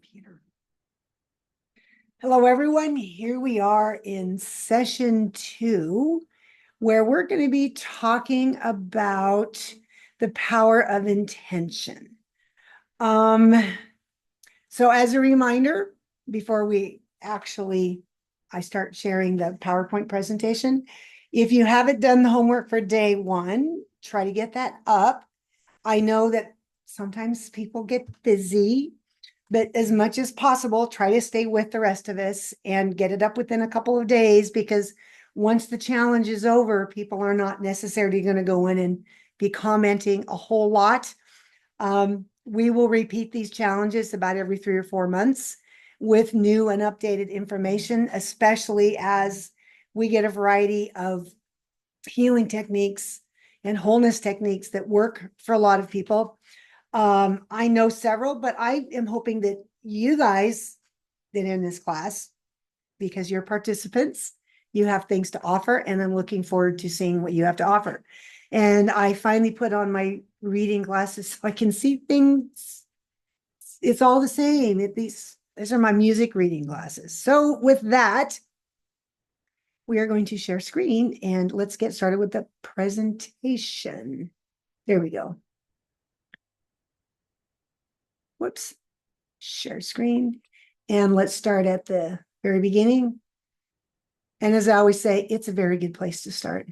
computer. Hello, everyone. Here we are in session 2, where we're going to be talking about the power of intention. So as a reminder, before I start sharing the PowerPoint presentation, if you haven't done the homework for day 1, try to get that up. I know that sometimes people get busy, but as much as possible, try to stay with the rest of us and get it up within a couple of days, because once the challenge is over, people are not necessarily going to go in and be commenting a whole lot. We will repeat these challenges about every 3 or 4 months with new and updated information, especially as we get a variety of healing techniques and wholeness techniques that work for a lot of people. I know several, but I am hoping that you guys that in this class, because you're participants, you have things to offer, and I'm looking forward to seeing what you have to offer. And I finally put on my reading glasses so I can see things. It's all the same. These are my music reading glasses. So with that, we are going to share screen, and let's get started with the presentation. There we go. Whoops. Share screen. And let's start at the very beginning. And as I always say, it's a very good place to start.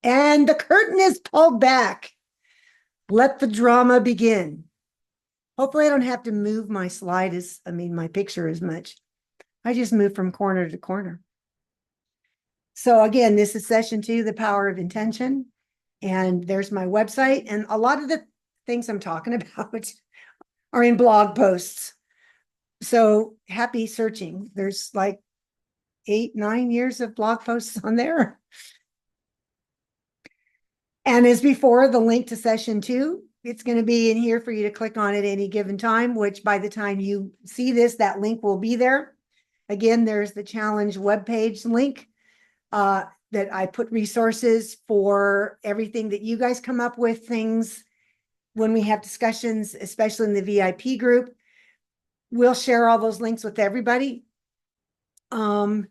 And the curtain is pulled back. Let the drama begin. Hopefully I don't have to move my my picture as much. I just move from corner to corner. So again, this is session 2, the power of intention. And there's my website. And a lot of the things I'm talking about are in blog posts. So happy searching. There's like 8-9 years of blog posts on there. And as before, the link to session 2, it's going to be in here for you to click on at any given time, which by the time you see this, that link will be there. Again, there's the challenge webpage link that I put resources for everything that you guys come up with, things when we have discussions, especially in the VIP group. We'll share all those links with everybody. Okay,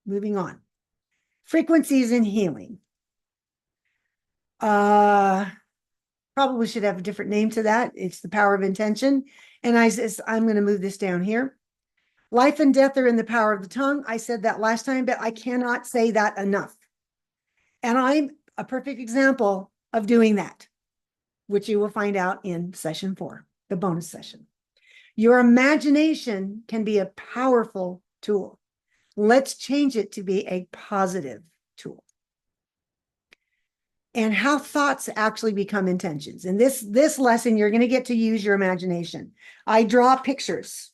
moving on. Frequencies in healing. Probably should have a different name to that. It's the power of intention. And I'm going to move this down here. Life and death are in the power of the tongue. I said that last time, but I cannot say that enough. And I'm a perfect example of doing that, which you will find out in session 4, the bonus session. Your imagination can be a powerful tool. Let's change it to be a positive tool. And how thoughts actually become intentions. In this lesson, you're going to get to use your imagination. I draw pictures,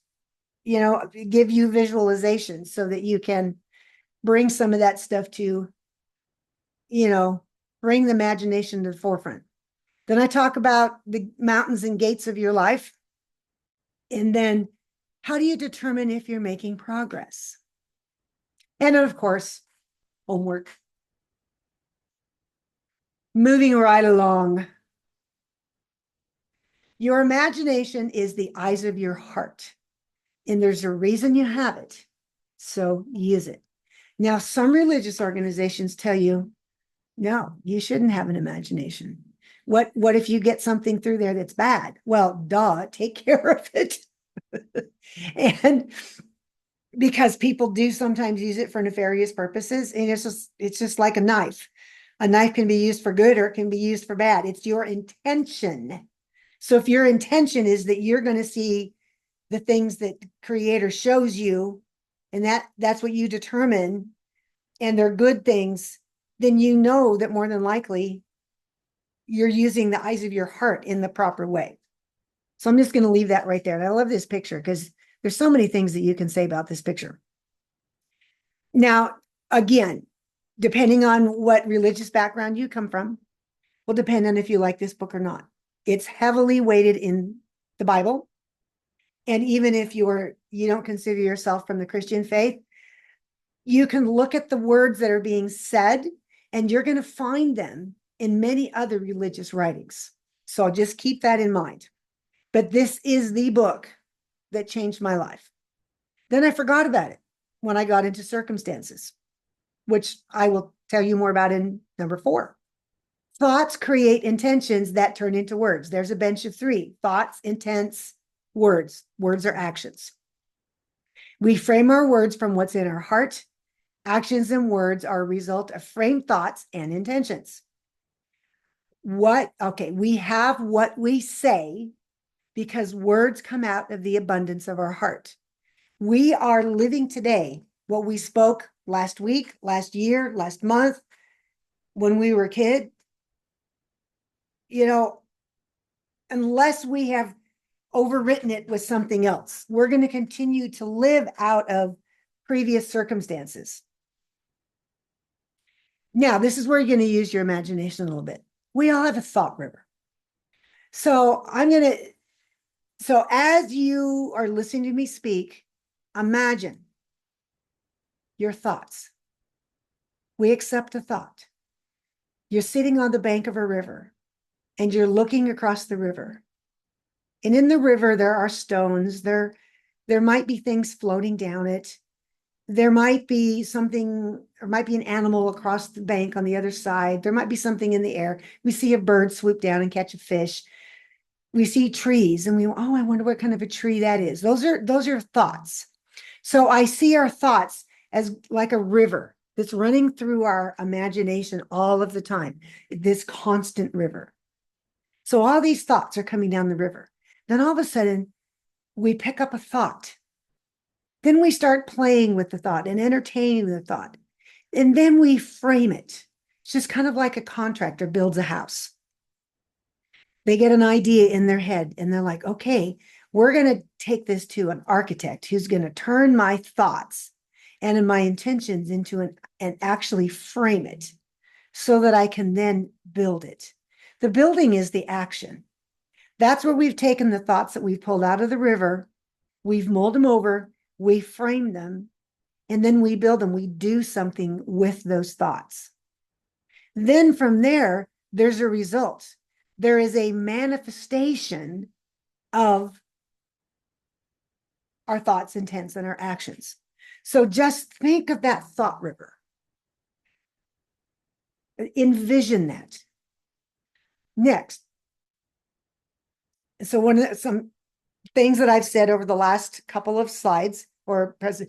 give you visualizations so that you can bring some of that stuff to, bring the imagination to the forefront. Then I talk about the mountains and gates of your life. And then how do you determine if you're making progress? And then, of course, homework. Moving right along. Your imagination is the eyes of your heart. And there's a reason you have it. So use it. Now, some religious organizations tell you, no, you shouldn't have an imagination. What if you get something through there that's bad? Well, take care of it. And because people do sometimes use it for nefarious purposes, and it's just like a knife. A knife can be used for good or it can be used for bad. It's your intention. So if your intention is that you're going to see the things that Creator shows you, and that's what you determine, and they're good things, then you know that more than likely you're using the eyes of your heart in the proper way. So I'm just going to leave that right there. And I love this picture because there's so many things that you can say about this picture. Now, again, depending on what religious background you come from, will depend on if you like this book or not. It's heavily weighted in the Bible. And even if you don't consider yourself from the Christian faith, you can look at the words that are being said, and you're going to find them in many other religious writings. So just keep that in mind. But this is the book that changed my life. Then I forgot about it when I got into circumstances, which I will tell you more about in number 4. Thoughts create intentions that turn into words. There's a bench of 3: thoughts, intents, words. Words are actions. We frame our words from what's in our heart. Actions and words are a result of framed thoughts and intentions. We have what we say because words come out of the abundance of our heart. We are living today what we spoke last week, last year, last month, when we were a kid. Unless we have overwritten it with something else, we're going to continue to live out of previous circumstances. Now, this is where you're going to use your imagination a little bit. We all have a thought river. So as you are listening to me speak, imagine your thoughts. We accept a thought. You're sitting on the bank of a river and you're looking across the river. And in the river, there are stones. There might be things floating down it. There might be something, or might be an animal across the bank on the other side. There might be something in the air. We see a bird swoop down and catch a fish. We see trees and I wonder what kind of a tree that is. Those are thoughts. So I see our thoughts as like a river that's running through our imagination all of the time, this constant river. So all these thoughts are coming down the river. Then all of a sudden, we pick up a thought. Then we start playing with the thought and entertaining the thought. And then we frame it. It's just kind of like a contractor builds a house. They get an idea in their head and they're like, okay, we're going to take this to an architect who's going to turn my thoughts and my intentions into and actually frame it so that I can then build it. The building is the action. That's where we've taken the thoughts that we've pulled out of the river, we've mulled them over, we frame them, and then we build them. We do something with those thoughts. Then from there, there's a result. There is a manifestation of our thoughts, intents, and our actions. So just think of that thought river. Envision that. Next. So some things that I've said over the last couple of slides in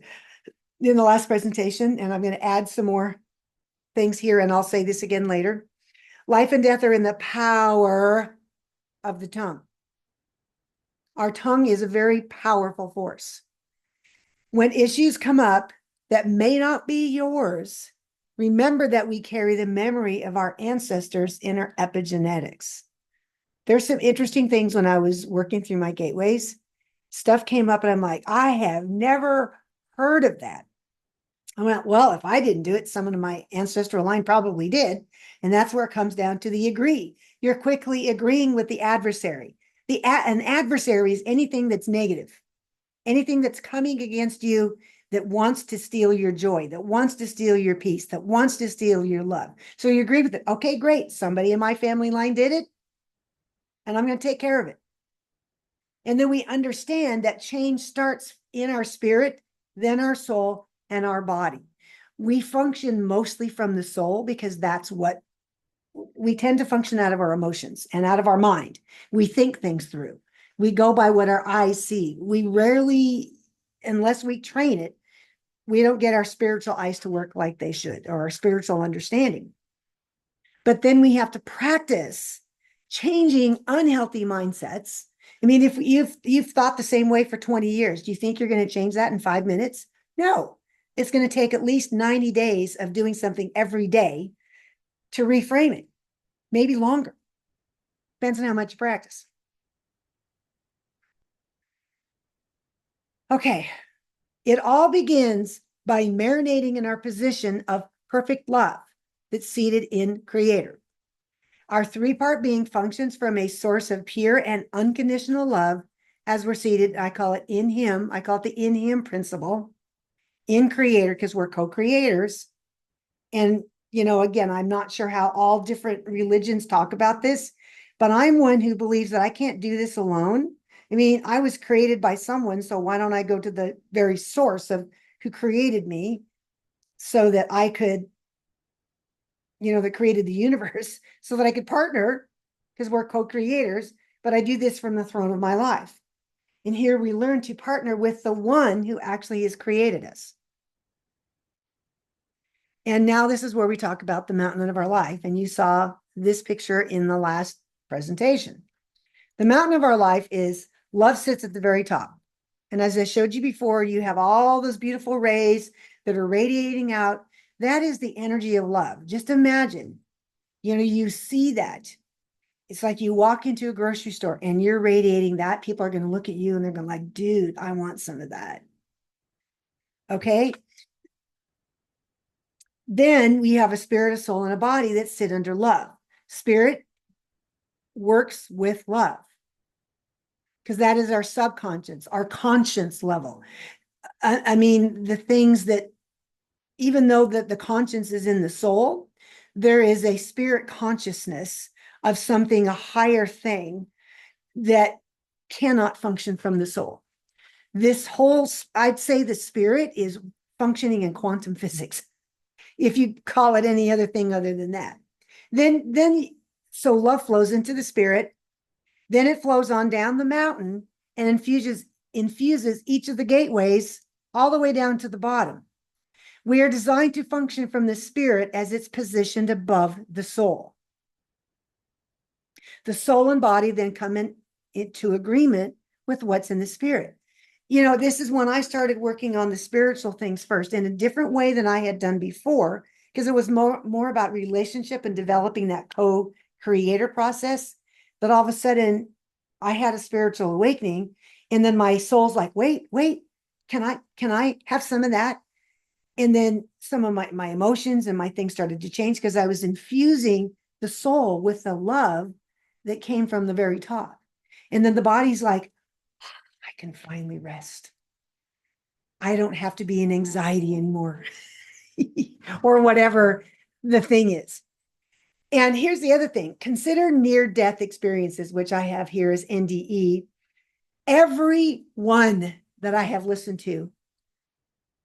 the last presentation, and I'm going to add some more things here, and I'll say this again later. Life and death are in the power of the tongue. Our tongue is a very powerful force. When issues come up that may not be yours, remember that we carry the memory of our ancestors in our epigenetics. There's some interesting things when I was working through my gateways. Stuff came up and I'm like, I have never heard of that. I went, well, if I didn't do it, someone in my ancestral line probably did. And that's where it comes down to the agree. You're quickly agreeing with the adversary. An adversary is anything that's negative, anything that's coming against you that wants to steal your joy, that wants to steal your peace, that wants to steal your love. So you agree with it. Okay, great. Somebody in my family line did it, and I'm going to take care of it. And then we understand that change starts in our spirit, then our soul, and our body. We function mostly from the soul because that's what we tend to function out of our emotions and out of our mind. We think things through. We go by what our eyes see. We rarely, unless we train it, we don't get our spiritual eyes to work like they should, or our spiritual understanding. But then we have to practice changing unhealthy mindsets. I mean, if you've thought the same way for 20 years, do you think you're going to change that in 5 minutes? No, it's going to take at least 90 days of doing something every day to reframe it, maybe longer. Depends on how much you practice. Okay, it all begins by marinating in our position of perfect love that's seated in Creator. Our 3-part being functions from a source of pure and unconditional love as we're seated. I call it in Him. I call it the in Him principle, in Creator, because we're co-creators. And, again, I'm not sure how all different religions talk about this, but I'm one who believes that I can't do this alone. I mean, I was created by someone, so why don't I go to the very source of who created me so that I could, that created the universe, so that I could partner, because we're co-creators, but I do this from the throne of my life. And here we learn to partner with the one who actually has created us. And now this is where we talk about the mountain of our life. And you saw this picture in the last presentation. The mountain of our life is love sits at the very top. And as I showed you before, you have all those beautiful rays that are radiating out. That is the energy of love. Just imagine, you see that. It's like you walk into a grocery store and you're radiating that. People are going to look at you and they're going to like, dude, I want some of that. Okay. Then we have a spirit, a soul, and a body that sit under love. Spirit works with love because that is our subconscious, our conscience level. I mean, the things that, even though that the conscience is in the soul, there is a spirit consciousness of something, a higher thing that cannot function from the soul. This whole, I'd say the spirit is functioning in quantum physics, if you call it any other thing other than that. So love flows into the spirit, then it flows on down the mountain and infuses each of the gateways all the way down to the bottom. We are designed to function from the spirit as it's positioned above the soul. The soul and body then come into agreement with what's in the spirit. This is when I started working on the spiritual things first in a different way than I had done before, because it was more about relationship and developing that co-creator process. But all of a sudden I had a spiritual awakening, and then my soul's like, wait, can I have some of that? And then some of my emotions and my things started to change because I was infusing the soul with the love that came from the very top. And then the body's like, I can finally rest. I don't have to be in anxiety anymore or whatever the thing is. And here's the other thing. Consider near-death experiences, which I have here as NDE. Every one that I have listened to,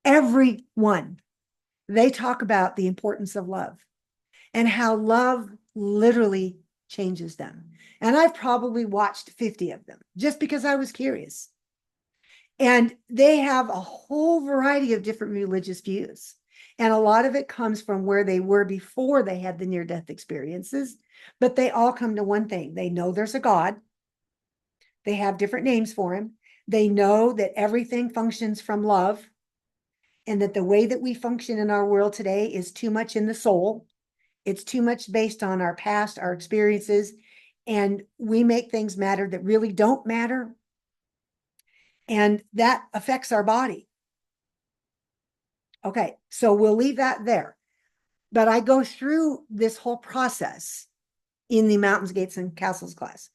every one, they talk about the importance of love and how love literally changes them. And I've probably watched 50 of them just because I was curious. And they have a whole variety of different religious views. And a lot of it comes from where they were before they had the near-death experiences. But they all come to one thing. They know there's a God. They have different names for him. They know that everything functions from love, and that the way that we function in our world today is too much in the soul. It's too much based on our past, our experiences, and we make things matter that really don't matter. And that affects our body. Okay, so we'll leave that there. But I go through this whole process in the Mountains, Gates, and Castles class.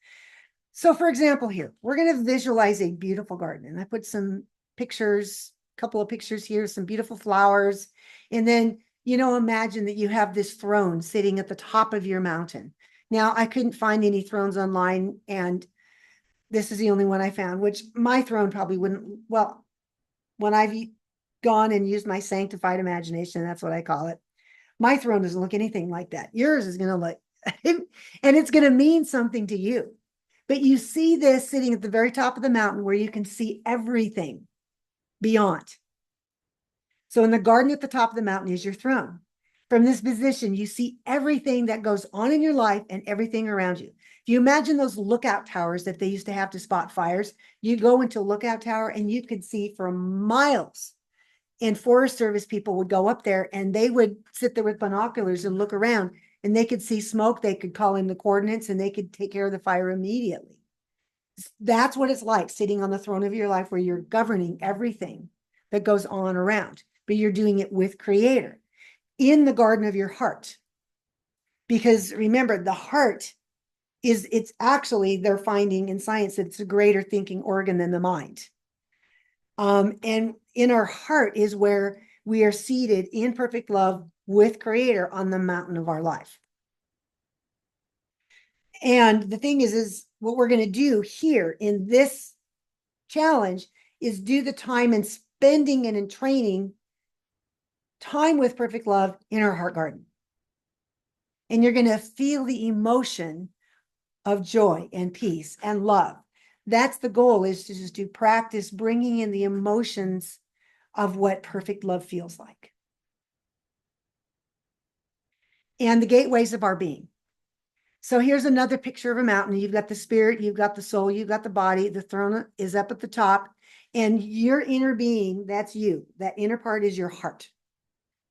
So for example, here, we're going to visualize a beautiful garden. And I put some pictures, a couple of pictures here, some beautiful flowers. And then, imagine that you have this throne sitting at the top of your mountain. Now, I couldn't find any thrones online, and this is the only one I found, which my throne probably wouldn't, well, when I've gone and used my sanctified imagination, that's what I call it, my throne doesn't look anything like that. Yours is going to look, and it's going to mean something to you. But you see this sitting at the very top of the mountain where you can see everything beyond. So in the garden at the top of the mountain is your throne. From this position, you see everything that goes on in your life and everything around you. If you imagine those lookout towers that they used to have to spot fires, you go into a lookout tower and you could see for miles. And Forest Service people would go up there and they would sit there with binoculars and look around, and they could see smoke. They could call in the coordinates and they could take care of the fire immediately. That's what it's like sitting on the throne of your life, where you're governing everything that goes on around, but you're doing it with Creator in the garden of your heart. Because remember, the heart it's actually, they're finding in science that it's a greater thinking organ than the mind. And in our heart is where we are seated in perfect love with Creator on the mountain of our life. And the thing is what we're going to do here in this challenge is do the time and spending and in training time with perfect love in our heart garden. And you're going to feel the emotion of joy and peace and love. That's the goal, is to just do practice bringing in the emotions of what perfect love feels like. And the gateways of our being. So here's another picture of a mountain. You've got the spirit, you've got the soul, you've got the body. The throne is up at the top. And your inner being, that's you. That inner part is your heart.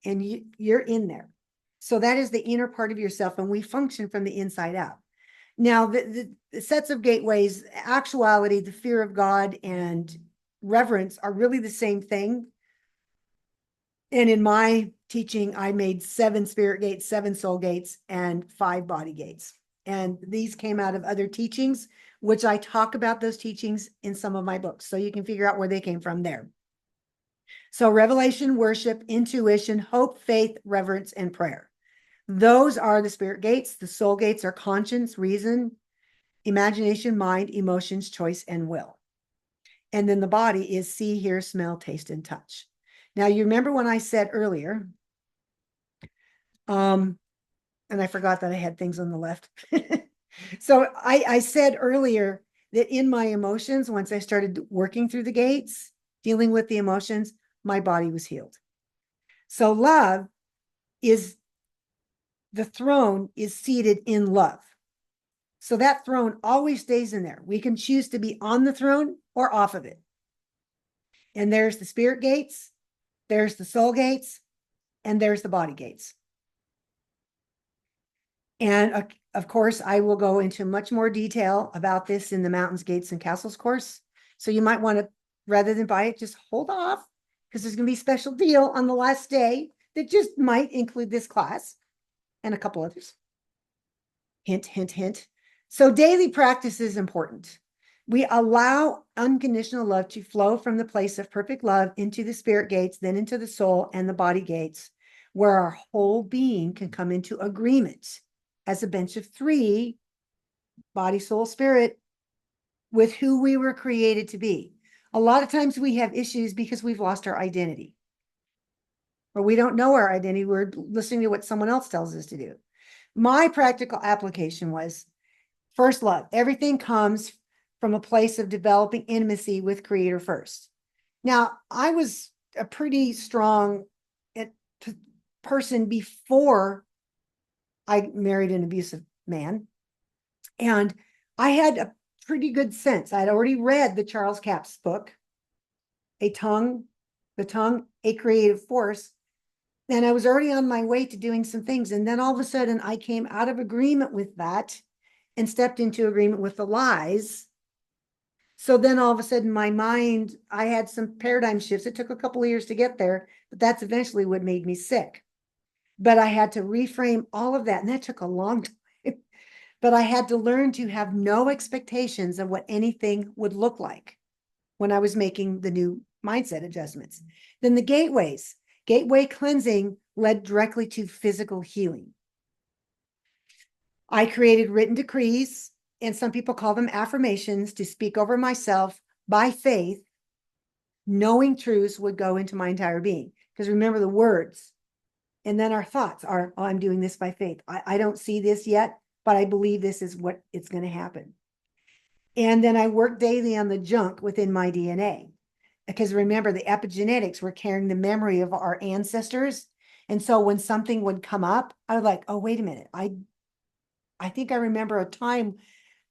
And you're in there. So that is the inner part of yourself. And we function from the inside out. Now, the sets of gateways, actuality, the fear of God, and reverence are really the same thing. And in my teaching, I made 7 spirit gates, 7 soul gates, and 5 body gates. And these came out of other teachings, which I talk about those teachings in some of my books. So you can figure out where they came from there. So revelation, worship, intuition, hope, faith, reverence, and prayer. Those are the spirit gates. The soul gates are conscience, reason, imagination, mind, emotions, choice, and will. And then the body is see, hear, smell, taste, and touch. Now, you remember when I said earlier, and I forgot that I had things on the left. So I said earlier that in my emotions, once I started working through the gates, dealing with the emotions, my body was healed. So love is, the throne is seated in love. So that throne always stays in there. We can choose to be on the throne or off of it. And there's the spirit gates, there's the soul gates, and there's the body gates. And of course, I will go into much more detail about this in the Mountains, Gates, and Castles course. So you might want to, rather than buy it, just hold off, because there's going to be a special deal on the last day that just might include this class and a couple others. Hint, hint, hint. So daily practice is important. We allow unconditional love to flow from the place of perfect love into the spirit gates, then into the soul and the body gates, where our whole being can come into agreement as a bench of 3, body, soul, spirit, with who we were created to be. A lot of times we have issues because we've lost our identity, or we don't know our identity. We're listening to what someone else tells us to do. My practical application was first love. Everything comes from a place of developing intimacy with Creator first. Now, I was a pretty strong person before I married an abusive man. And I had a pretty good sense. I'd already read the Charles Capps book, The Tongue, A Creative Force. And I was already on my way to doing some things. And then all of a sudden I came out of agreement with that and stepped into agreement with the lies. So then all of a sudden my mind, I had some paradigm shifts. It took a couple of years to get there, but that's eventually what made me sick. But I had to reframe all of that. And that took a long time. But I had to learn to have no expectations of what anything would look like when I was making the new mindset adjustments. Then the gateways. Gateway cleansing led directly to physical healing. I created written decrees, and some people call them affirmations, to speak over myself by faith, knowing truths would go into my entire being. Because remember, the words and then our thoughts are, oh, I'm doing this by faith. I don't see this yet, but I believe this is what it's going to happen. And then I work daily on the junk within my DNA. Because remember, the epigenetics were carrying the memory of our ancestors. And so when something would come up, I was like, oh, wait a minute. I think I remember a time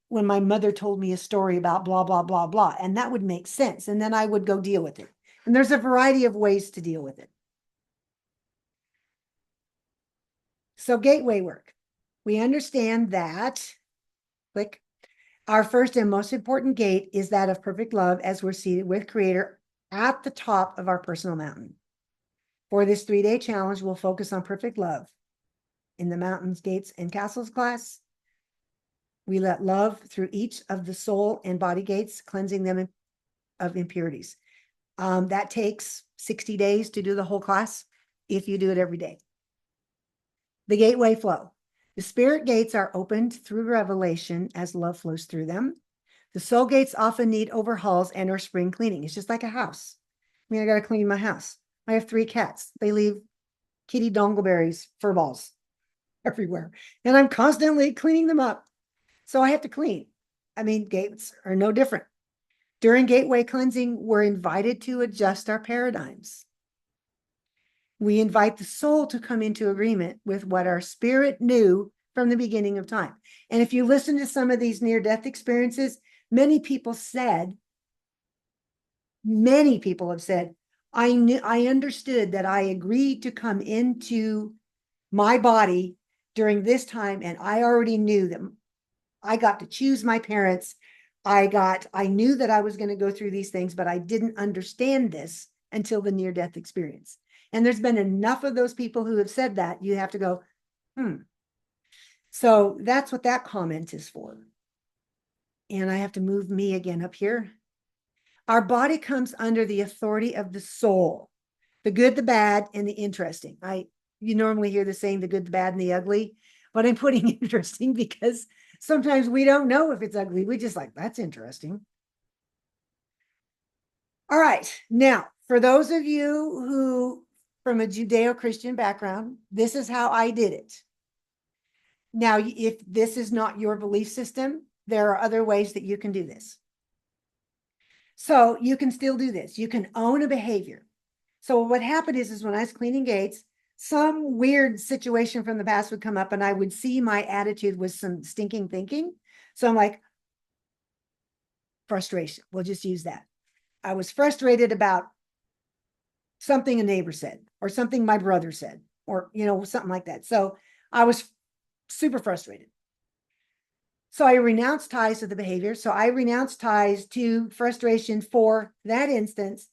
when my mother told me a story about blah, blah, blah, blah. And that would make sense. And then I would go deal with it. And there's a variety of ways to deal with it. So gateway work. We understand that, click, our first and most important gate is that of perfect love, as we're seated with Creator at the top of our personal mountain. For this 3-day challenge, we'll focus on perfect love. In the Mountains, Gates, and Castles class, we let love through each of the soul and body gates, cleansing them of impurities. That takes 60 days to do the whole class if you do it every day. The gateway flow. The spirit gates are opened through revelation as love flows through them. The soul gates often need overhauls and or spring cleaning. It's just like a house. I mean, I got to clean my house. I have 3 cats. They leave kitty dongleberries, fur balls everywhere. And I'm constantly cleaning them up. So I have to clean. I mean, gates are no different. During gateway cleansing, we're invited to adjust our paradigms. We invite the soul to come into agreement with what our spirit knew from the beginning of time. And if you listen to some of these near-death experiences, many people have said, I understood that I agreed to come into my body during this time, and I already knew that I got to choose my parents. I knew that I was going to go through these things, but I didn't understand this until the near-death experience. And there's been enough of those people who have said that, you have to go, So that's what that comment is for. And I have to move me again up here. Our body comes under the authority of the soul, the good, the bad, and the interesting. You normally hear the saying, the good, the bad, and the ugly, but I'm putting interesting because sometimes we don't know if it's ugly. We just like, that's interesting. All right. Now, for those of you who from a Judeo-Christian background, this is how I did it. Now, if this is not your belief system, there are other ways that you can do this. So you can still do this. You can own a behavior. So what happened is when I was cleaning gates, some weird situation from the past would come up and I would see my attitude was some stinking thinking. So I'm like, frustration. We'll just use that. I was frustrated about something a neighbor said or something my brother said or, something like that. So I was super frustrated. So I renounced ties to the behavior. So I renounced ties to frustration for that instance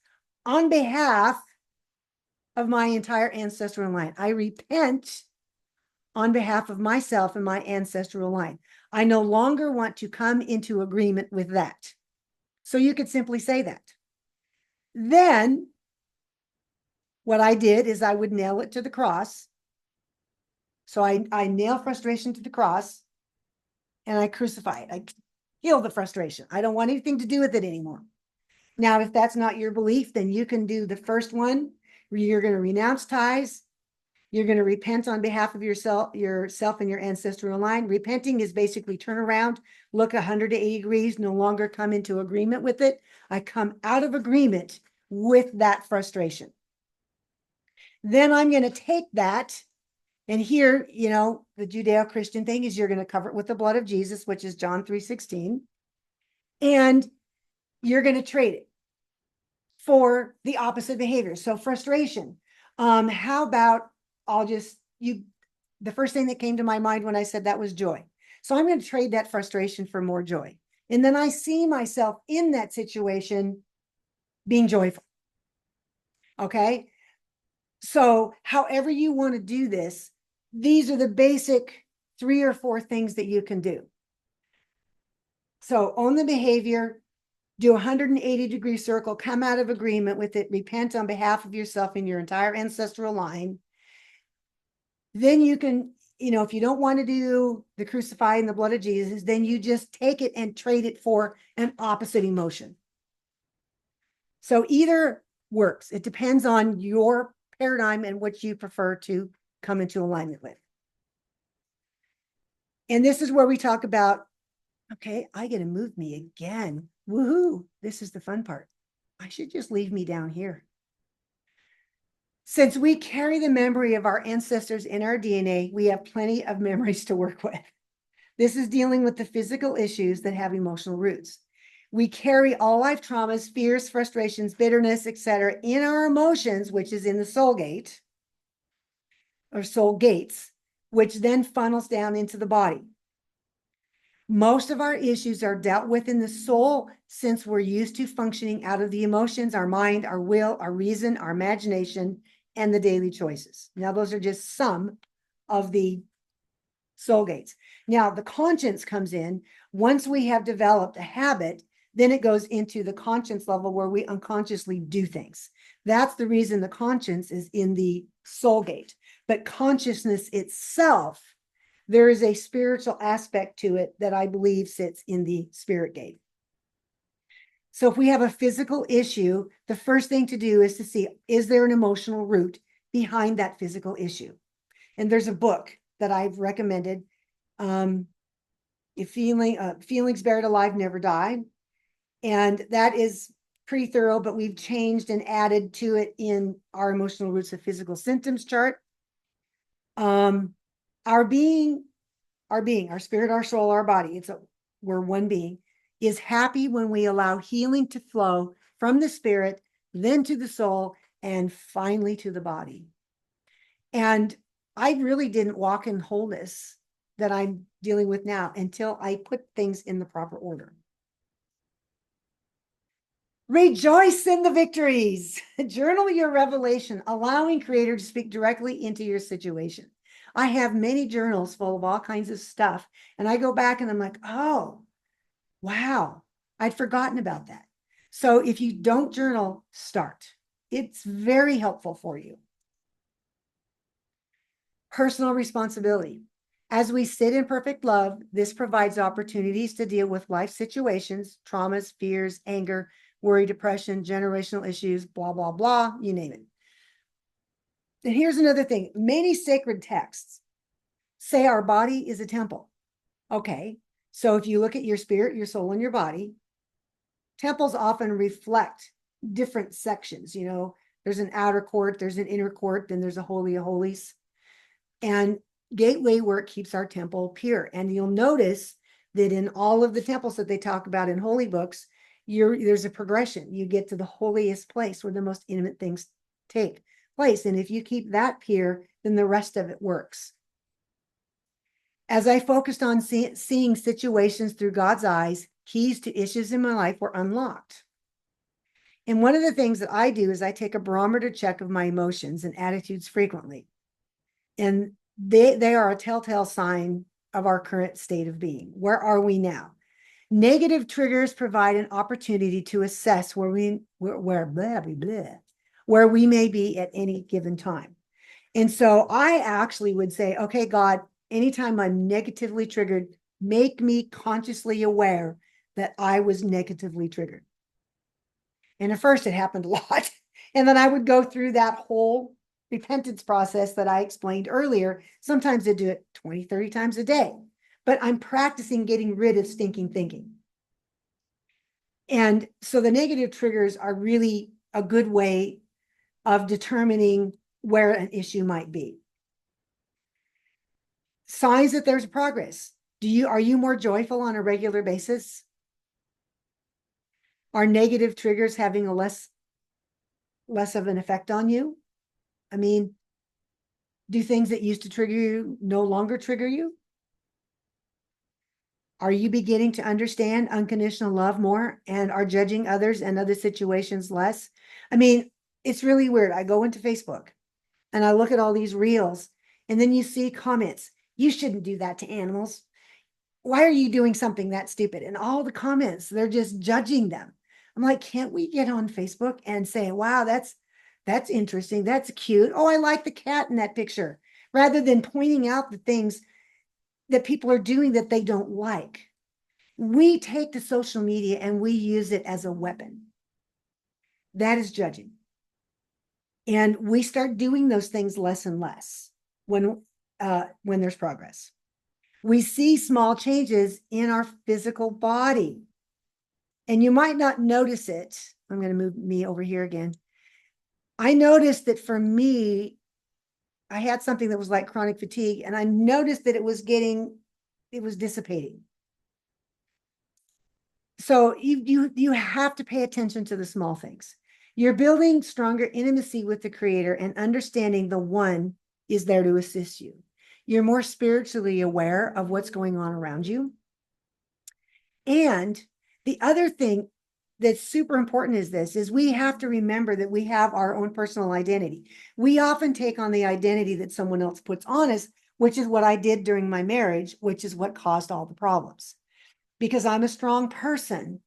on behalf of my entire ancestral line. I repent on behalf of myself and my ancestral line. I no longer want to come into agreement with that. So you could simply say that. Then what I did is I would nail it to the cross. So I nail frustration to the cross and I crucify it. I kill the frustration. I don't want anything to do with it anymore. Now, if that's not your belief, then you can do the first one where you're going to renounce ties. You're going to repent on behalf of yourself and your ancestral line. Repenting is basically turn around, look 180 degrees, no longer come into agreement with it. I come out of agreement with that frustration. Then I'm going to take that, and here, the Judeo-Christian thing is you're going to cover it with the blood of Jesus, which is John 3:16, and you're going to trade it for the opposite behavior. So frustration. How about the first thing that came to my mind when I said that was joy. So I'm going to trade that frustration for more joy. And then I see myself in that situation being joyful. Okay. So however you want to do this, these are the basic 3 or 4 things that you can do. So own the behavior, do a 180-degree circle, come out of agreement with it, repent on behalf of yourself and your entire ancestral line. Then you can, if you don't want to do the crucifying the blood of Jesus, then you just take it and trade it for an opposite emotion. So either works. It depends on your paradigm and what you prefer to come into alignment with. And this is where we talk about, okay, I get to move me again. Woohoo. This is the fun part. I should just leave me down here. Since we carry the memory of our ancestors in our DNA, we have plenty of memories to work with. This is dealing with the physical issues that have emotional roots. We carry all life traumas, fears, frustrations, bitterness, etc. in our emotions, which is in the soul gate or soul gates, which then funnels down into the body. Most of our issues are dealt with in the soul since we're used to functioning out of the emotions, our mind, our will, our reason, our imagination, and the daily choices. Now, those are just some of the soul gates. Now, the conscience comes in. Once we have developed a habit, then it goes into the conscience level where we unconsciously do things. That's the reason the conscience is in the soul gate. But consciousness itself, there is a spiritual aspect to it that I believe sits in the spirit gate. So if we have a physical issue, the first thing to do is to see, is there an emotional root behind that physical issue? And there's a book that I've recommended, Feelings Buried Alive Never Die. And that is pretty thorough, but we've changed and added to it in our emotional roots of physical symptoms chart. Our being, our spirit, our soul, our body, we're one being, is happy when we allow healing to flow from the spirit, then to the soul, and finally to the body. And I really didn't walk in wholeness that I'm dealing with now until I put things in the proper order. Rejoice in the victories. Journal your revelation, allowing Creator to speak directly into your situation. I have many journals full of all kinds of stuff, and I go back and I'm like, oh, wow, I'd forgotten about that. So if you don't journal, start. It's very helpful for you. Personal responsibility. As we sit in perfect love, this provides opportunities to deal with life situations, traumas, fears, anger, worry, depression, generational issues, blah, blah, blah, you name it. And here's another thing. Many sacred texts say our body is a temple. Okay, so if you look at your spirit, your soul, and your body, temples often reflect different sections. You know, there's an outer court, there's an inner court, then there's a holy of holies. And gateway work keeps our temple pure. And you'll notice that in all of the temples that they talk about in holy books, there's a progression. You get to the holiest place where the most intimate things take place. And if you keep that pure, then the rest of it works. As I focused on seeing situations through God's eyes, keys to issues in my life were unlocked. And one of the things that I do is I take a barometer check of my emotions and attitudes frequently. And they are a telltale sign of our current state of being. Where are we now? Negative triggers provide an opportunity to assess where we may be at any given time. And so I actually would say, okay, God, anytime I'm negatively triggered, make me consciously aware that I was negatively triggered. And at first it happened a lot. And then I would go through that whole repentance process that I explained earlier. Sometimes I do it 20, 30 times a day, but I'm practicing getting rid of stinking thinking. And so the negative triggers are really a good way of determining where an issue might be. Signs that there's progress. Are you more joyful on a regular basis? Are negative triggers having a less of an effect on you? I mean, do things that used to trigger you no longer trigger you? Are you beginning to understand unconditional love more and are judging others and other situations less? I mean, it's really weird. I go into Facebook and I look at all these reels, and then you see comments. You shouldn't do that to animals. Why are you doing something that stupid? And all the comments, they're just judging them. I'm like, can't we get on Facebook and say, wow, that's interesting. That's cute. Oh, I like the cat in that picture, rather than pointing out the things that people are doing that they don't like. We take the social media and we use it as a weapon. That is judging. And we start doing those things less and less when there's progress. We see small changes in our physical body. And you might not notice it. I'm going to move me over here again. I noticed that for me, I had something that was like chronic fatigue, and I noticed that it was dissipating. So you have to pay attention to the small things. You're building stronger intimacy with the Creator and understanding the One is there to assist you. You're more spiritually aware of what's going on around you. And the other thing that's super important is we have to remember that we have our own personal identity. We often take on the identity that someone else puts on us, which is what I did during my marriage, which is what caused all the problems. Because I'm a strong person,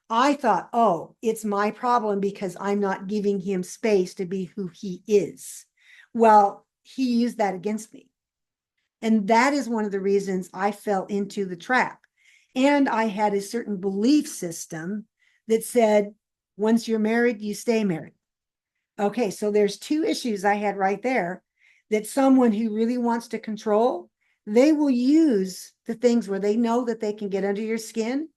I thought, oh, it's my problem because I'm not giving him space to be who he is. Well, he used that against me. And that is one of the reasons I fell into the trap. And I had a certain belief system that said, once you're married, you stay married. Okay, so there's two issues I had right there, that someone who really wants to control, they will use the things where they know that they can get under your skin,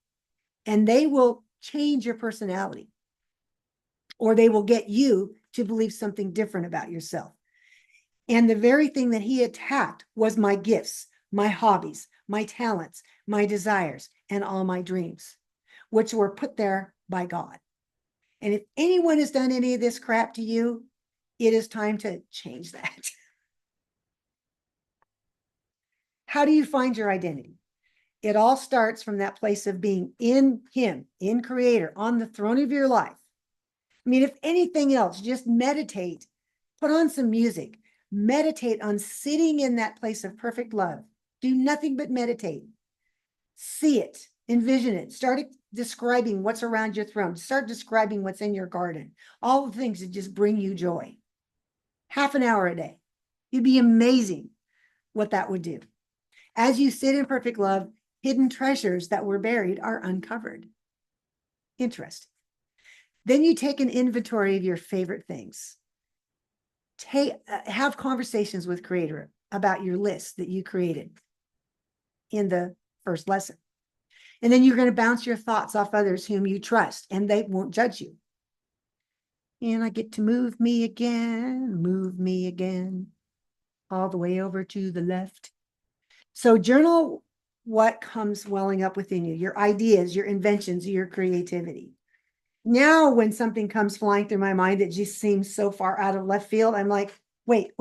and they will change your personality, or they will get you to believe something different about yourself. And the very thing that he attacked was my gifts, my hobbies, my talents, my desires, and all my dreams, which were put there by God. And if anyone has done any of this crap to you, it is time to change that. How do you find your identity? It all starts from that place of being in Him, in Creator, on the throne of your life. I mean, if anything else, just meditate, put on some music, meditate on sitting in that place of perfect love. Do nothing but meditate. See it, envision it, start describing what's around your throne, start describing what's in your garden, all the things that just bring you joy. Half an hour a day. You'd be amazing what that would do. As you sit in perfect love, hidden treasures that were buried are uncovered. Interesting. Then you take an inventory of your favorite things. Have conversations with Creator about your list that you created in the first lesson. And then you're going to bounce your thoughts off others whom you trust, and they won't judge you. And I get to move me again, all the way over to the left. So journal what comes welling up within you, your ideas, your inventions, your creativity. Now, when something comes flying through my mind that just seems so far out of left field, I'm like, wait,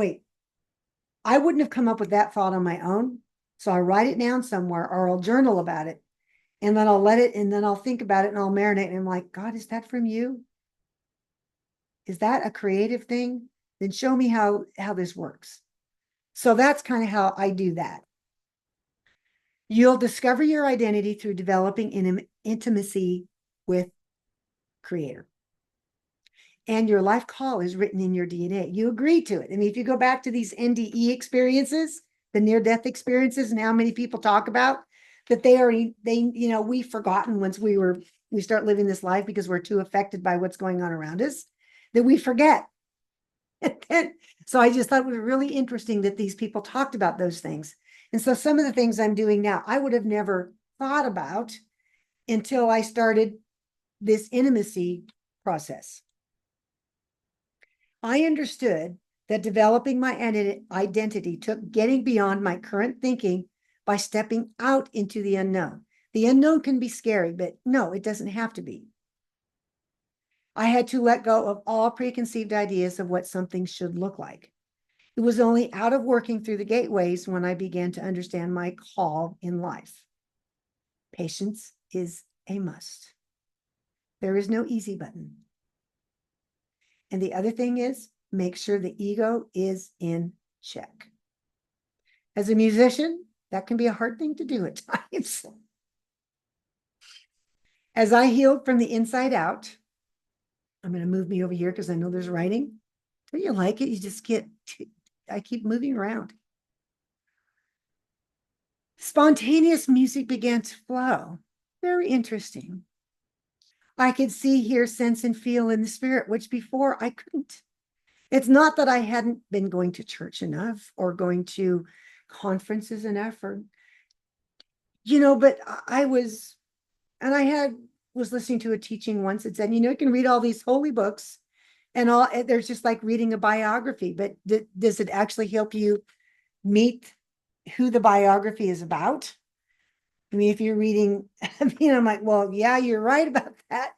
I wouldn't have come up with that thought on my own. So I write it down somewhere, or I'll journal about it, and then I'll let it, and then I'll think about it, and I'll marinate. And I'm like, God, is that from you? Is that a creative thing? Then show me how this works. So that's kind of how I do that. You'll discover your identity through developing an intimacy with Creator. And your life call is written in your DNA. You agree to it. I mean, if you go back to these NDE experiences, the near-death experiences, and how many people talk about that we've forgotten once we start living this life because we're too affected by what's going on around us, that we forget. So I just thought it was really interesting that these people talked about those things. And so some of the things I'm doing now, I would have never thought about until I started this intimacy process. I understood that developing my identity took getting beyond my current thinking by stepping out into the unknown. The unknown can be scary, but no, it doesn't have to be. I had to let go of all preconceived ideas of what something should look like. It was only out of working through the gateways when I began to understand my call in life. Patience is a must. There is no easy button. And the other thing is, make sure the ego is in check. As a musician, that can be a hard thing to do at times. As I healed from the inside out, I'm going to move me over here because I know there's writing. Don't you like it? You just I keep moving around. Spontaneous music began to flow. Very interesting. I could see, hear, sense, and feel in the spirit, which before I couldn't. It's not that I hadn't been going to church enough or going to conferences enough, but I was listening to a teaching once that said, you can read all these holy books and there's just like reading a biography, but does it actually help you meet who the biography is about? I mean, if you're reading, I'm like, well, yeah, you're right about that.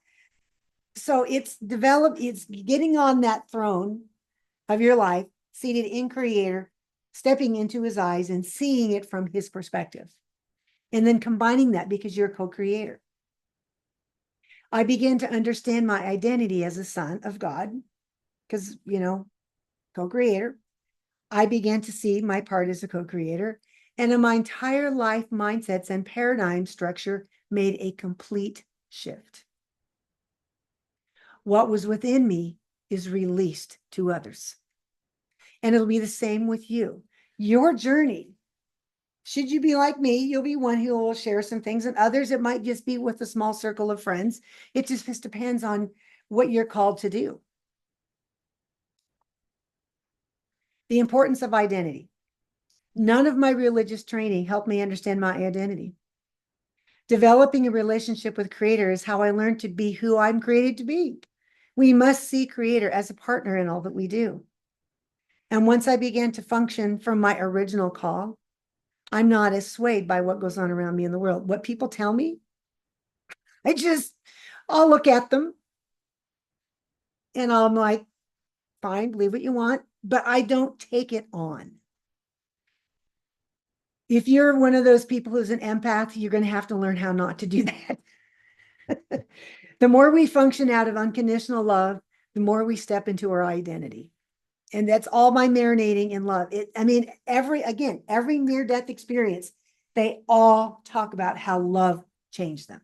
So it's getting on that throne of your life, seated in Creator, stepping into His eyes and seeing it from His perspective. And then combining that because you're a co-creator. I began to understand my identity as a son of God because, co-creator. I began to see my part as a co-creator, and in my entire life mindsets and paradigm structure made a complete shift. What was within me is released to others. And it'll be the same with you. Your journey Should you be like me, you'll be one who will share some things, and others, it might just be with a small circle of friends. It just depends on what you're called to do. The importance of identity. None of my religious training helped me understand my identity. Developing a relationship with Creator is how I learned to be who I'm created to be. We must see Creator as a partner in all that we do. And once I began to function from my original call, I'm not as swayed by what goes on around me in the world. What people tell me, I'll look at them and I'm like, fine, believe what you want, but I don't take it on. If you're one of those people who's an empath, you're going to have to learn how not to do that. The more we function out of unconditional love, the more we step into our identity. And that's all my marinating in love. Every near-death experience, they all talk about how love changed them.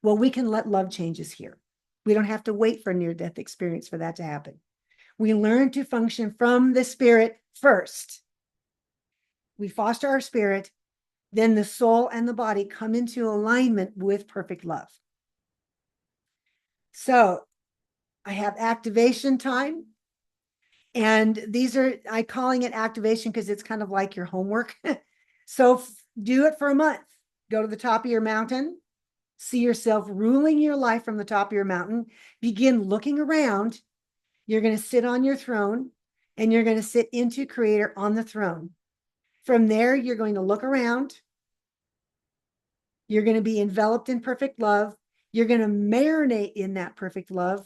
Well, we can let love change us here. We don't have to wait for a near-death experience for that to happen. We learn to function from the spirit first. We foster our spirit, then the soul and the body come into alignment with perfect love. So I have activation time. And I'm calling it activation because it's kind of like your homework. So do it for a month. Go to the top of your mountain. See yourself ruling your life from the top of your mountain. Begin looking around. You're going to sit on your throne and you're going to sit into Creator on the throne. From there, you're going to look around. You're going to be enveloped in perfect love. You're going to marinate in that perfect love.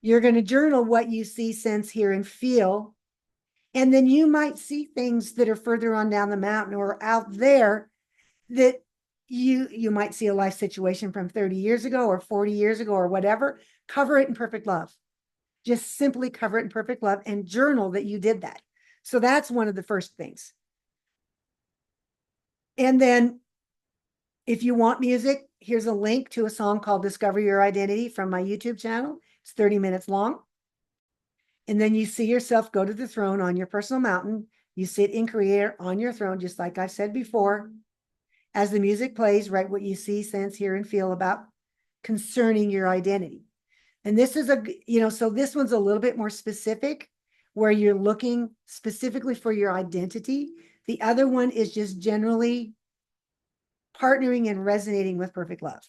You're going to journal what you see, sense, hear, and feel. And then you might see things that are further on down the mountain or out there that you might see a life situation from 30 years ago or 40 years ago or whatever. Cover it in perfect love. Just simply cover it in perfect love and journal that you did that. So that's one of the first things. And then if you want music, here's a link to a song called Discover Your Identity from my YouTube channel. It's 30 minutes long. And then you see yourself go to the throne on your personal mountain. You sit in Creator on your throne, just like I've said before. As the music plays, write what you see, sense, hear, and feel about concerning your identity. And this is so this one's a little bit more specific, where you're looking specifically for your identity. The other one is just generally partnering and resonating with perfect love.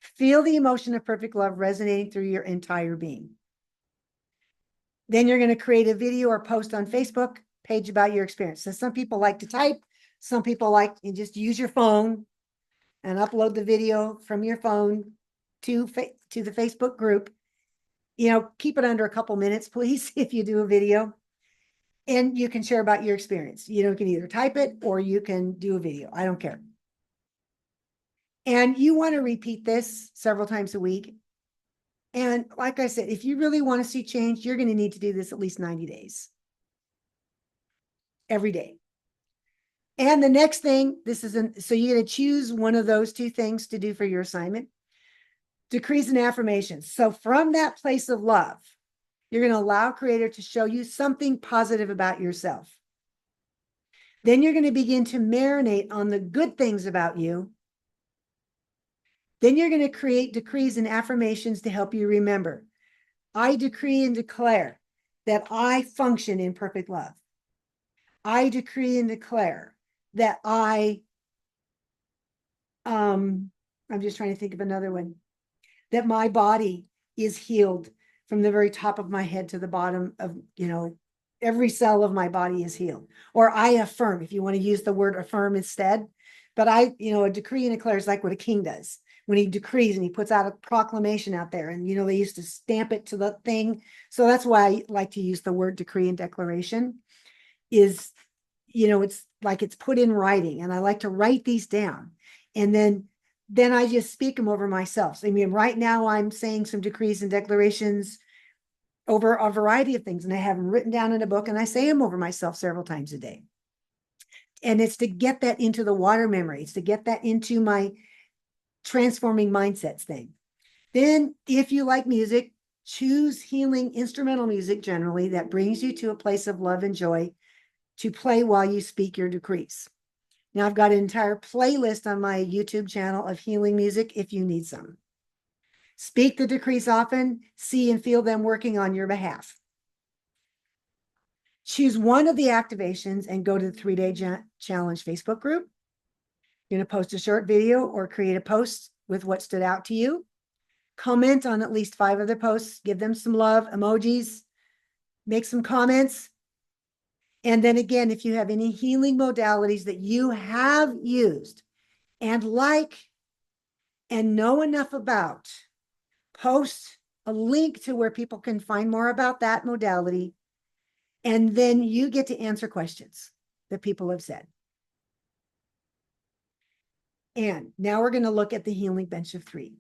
Feel the emotion of perfect love resonating through your entire being. Then you're going to create a video or post on Facebook page about your experience. So some people like to type, some people like you just use your phone and upload the video from your phone to the Facebook group. Keep it under a couple minutes, please, if you do a video. And you can share about your experience. You can either type it or you can do a video. I don't care. And you want to repeat this several times a week. And like I said, if you really want to see change, you're going to need to do this at least 90 days. Every day. And the next thing, so you're going to choose one of those two things to do for your assignment. Decrees and affirmations. So from that place of love, you're going to allow Creator to show you something positive about yourself. Then you're going to begin to marinate on the good things about you. Then you're going to create decrees and affirmations to help you remember. I decree and declare that I function in perfect love. I decree and declare that I'm just trying to think of another one, that my body is healed from the very top of my head to the bottom of, every cell of my body is healed. Or I affirm, if you want to use the word affirm instead. But a decree and declare is like what a king does when he decrees and he puts out a proclamation out there. And, they used to stamp it to the thing. So that's why I like to use the word decree and declaration is, it's like it's put in writing. And I like to write these down. And then I just speak them over myself. So, right now I'm saying some decrees and declarations over a variety of things. And I have them written down in a book and I say them over myself several times a day. And it's to get that into the water memory. It's to get that into my transforming mindsets thing. Then if you like music, choose healing instrumental music generally that brings you to a place of love and joy to play while you speak your decrees. Now I've got an entire playlist on my YouTube channel of healing music if you need some. Speak the decrees often, see and feel them working on your behalf. Choose one of the activations and go to the 3-day challenge Facebook group. You're going to post a short video or create a post with what stood out to you. Comment on at least 5 other posts, give them some love, emojis, make some comments. And then again, if you have any healing modalities that you have used and like and know enough about, post a link to where people can find more about that modality. And then you get to answer questions that people have said. And now we're going to look at the healing bench of 3.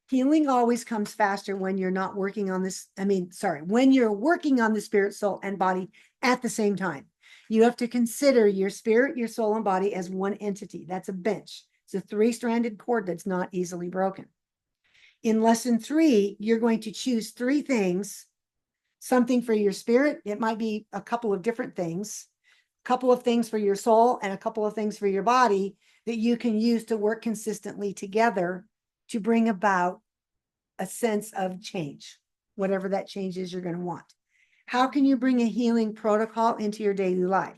Healing always comes faster when you're not working on this. When you're working on the spirit, soul, and body at the same time. You have to consider your spirit, your soul, and body as one entity. That's a bench. It's a 3-stranded cord that's not easily broken. In lesson 3, you're going to choose 3 things, something for your spirit. It might be a couple of different things, a couple of things for your soul, and a couple of things for your body that you can use to work consistently together to bring about a sense of change, whatever that change is you're going to want. How can you bring a healing protocol into your daily life?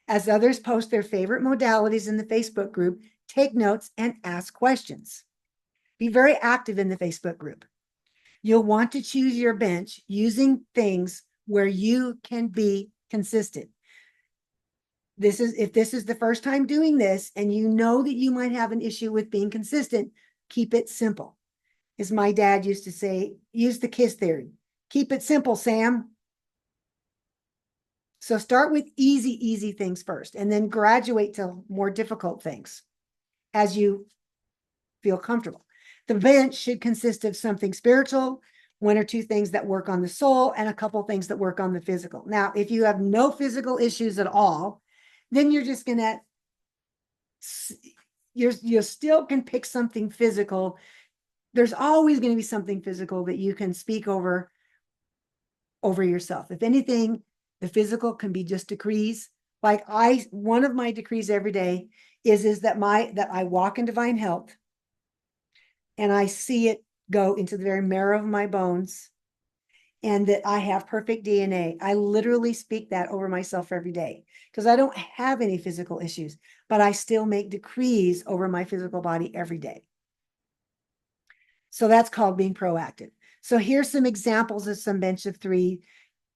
As others post their favorite modalities in the Facebook group, take notes and ask questions. Be very active in the Facebook group. You'll want to choose your bench using things where you can be consistent. If this is the first time doing this and you know that you might have an issue with being consistent, keep it simple. As my dad used to say, use the KISS theory. Keep it simple, Sam. So start with easy things first, and then graduate to more difficult things as you feel comfortable. The bench should consist of something spiritual, 1 or 2 things that work on the soul, and a couple things that work on the physical. Now, if you have no physical issues at all, then you're just going to, you still can pick something physical. There's always going to be something physical that you can speak over yourself. If anything, the physical can be just decrees. Like one of my decrees every day is that I walk in divine health, and I see it go into the very marrow of my bones, and that I have perfect DNA. I literally speak that over myself every day because I don't have any physical issues, but I still make decrees over my physical body every day. So that's called being proactive. So here's some examples of some bench of 3,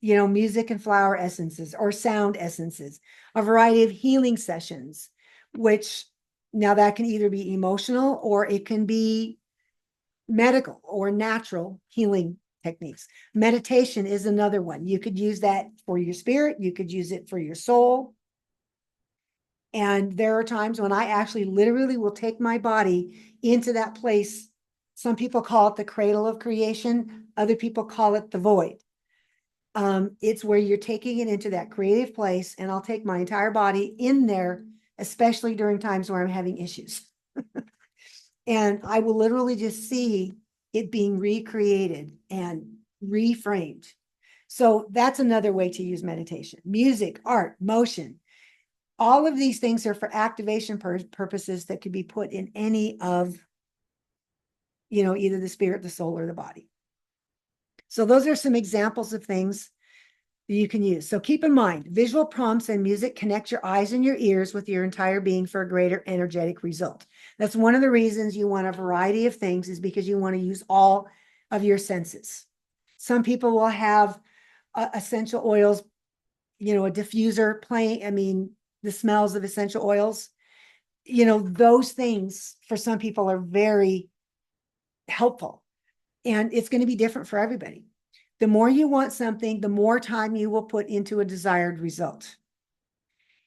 music and flower essences or sound essences, a variety of healing sessions, which now that can either be emotional or it can be medical or natural healing techniques. Meditation is another one. You could use that for your spirit. You could use it for your soul. And there are times when I actually literally will take my body into that place. Some people call it the cradle of creation. Other people call it the void. It's where you're taking it into that creative place, and I'll take my entire body in there, especially during times where I'm having issues. And I will literally just see it being recreated and reframed. So that's another way to use meditation. Music, art, motion. All of these things are for activation purposes that could be put in any of, either the spirit, the soul, or the body. So those are some examples of things that you can use. So keep in mind, visual prompts and music connect your eyes and your ears with your entire being for a greater energetic result. That's one of the reasons you want a variety of things, is because you want to use all of your senses. Some people will have essential oils, a diffuser playing, the smells of essential oils. Those things for some people are very helpful, and it's going to be different for everybody. The more you want something, the more time you will put into a desired result.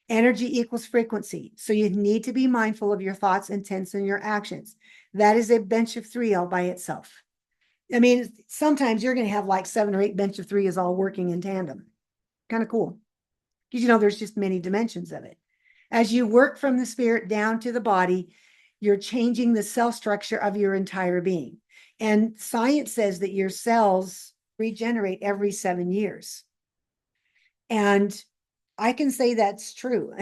Energy equals frequency. So you need to be mindful of your thoughts, intents, and your actions. That is a bench of 3 all by itself. Sometimes you're going to have like 7 or 8 bench of 3 is all working in tandem. Kind of cool. Because there's just many dimensions of it. As you work from the spirit down to the body, you're changing the cell structure of your entire being. And science says that your cells regenerate every 7 years. And I can say that's true,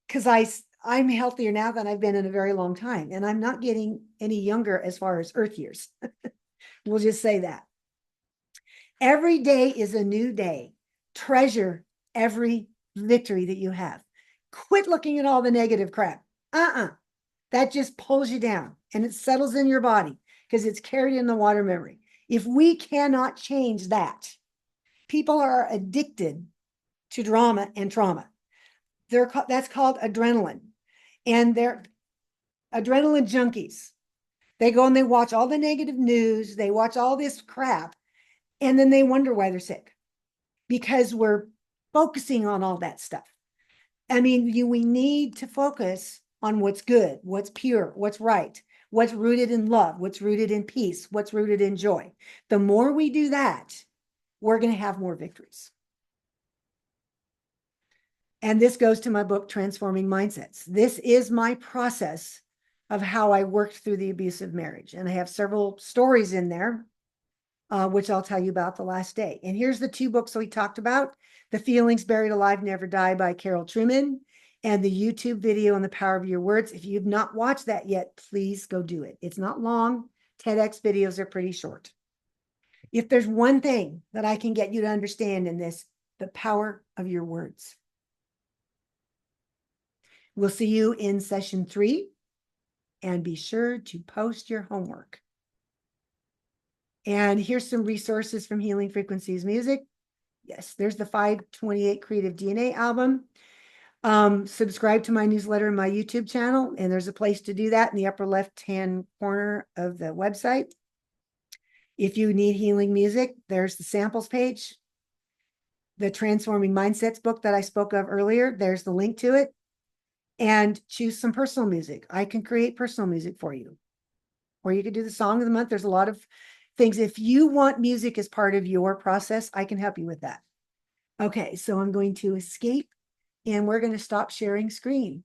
because I'm healthier now than I've been in a very long time, and I'm not getting any younger as far as Earth years. We'll just say that. Every day is a new day. Treasure every victory that you have. Quit looking at all the negative crap. That just pulls you down and it settles in your body because it's carried in the water memory. If we cannot change that, people are addicted to drama and trauma. That's called adrenaline. And they're adrenaline junkies. They go and they watch all the negative news, they watch all this crap, and then they wonder why they're sick because we're focusing on all that stuff. I mean, we need to focus on what's good, what's pure, what's right, what's rooted in love, what's rooted in peace, what's rooted in joy. The more we do that, we're going to have more victories. And this goes to my book, Transforming Mindsets. This is my process of how I worked through the abusive marriage. And I have several stories in there, which I'll tell you about the last day. And here's the two books we talked about: The Feelings Buried Alive Never Die by Carol Trueman, and the YouTube video on the power of your words. If you've not watched that yet, please go do it. It's not long. TEDx videos are pretty short. If there's one thing that I can get you to understand in this, the power of your words. We'll see you in session 3, and be sure to post your homework. And here's some resources from Healing Frequencies Music. Yes, there's the 528 Creative DNA album. Subscribe to my newsletter and my YouTube channel, and there's a place to do that in the upper left-hand corner of the website. If you need healing music, there's the samples page. The Transforming Mindsets book that I spoke of earlier, there's the link to it. And choose some personal music. I can create personal music for you. Or you could do the song of the month. There's a lot of things. If you want music as part of your process, I can help you with that. Okay, so I'm going to escape and we're going to stop sharing screen.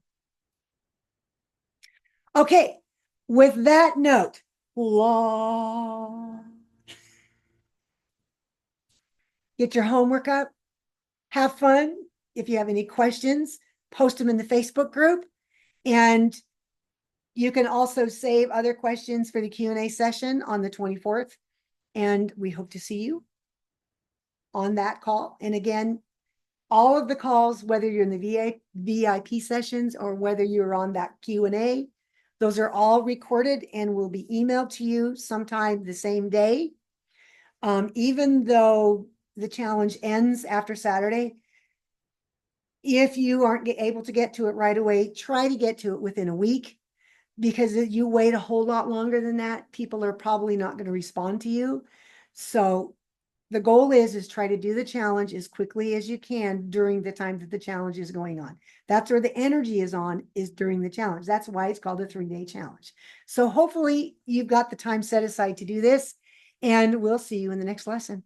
Okay, with that note, get your homework up, have fun. If you have any questions, post them in the Facebook group, and you can also save other questions for the Q&A session on the 24th, and we hope to see you on that call. And again, all of the calls, whether you're in the VIP sessions or whether you're on that Q&A, those are all recorded and will be emailed to you sometime the same day. Even though the challenge ends after Saturday, if you aren't able to get to it right away, try to get to it within a week, because if you wait a whole lot longer than that, people are probably not going to respond to you. So the goal is try to do the challenge as quickly as you can during the time that the challenge is going on. That's where the energy is on, is during the challenge. That's why it's called a 3-day challenge. So hopefully you've got the time set aside to do this, and we'll see you in the next lesson.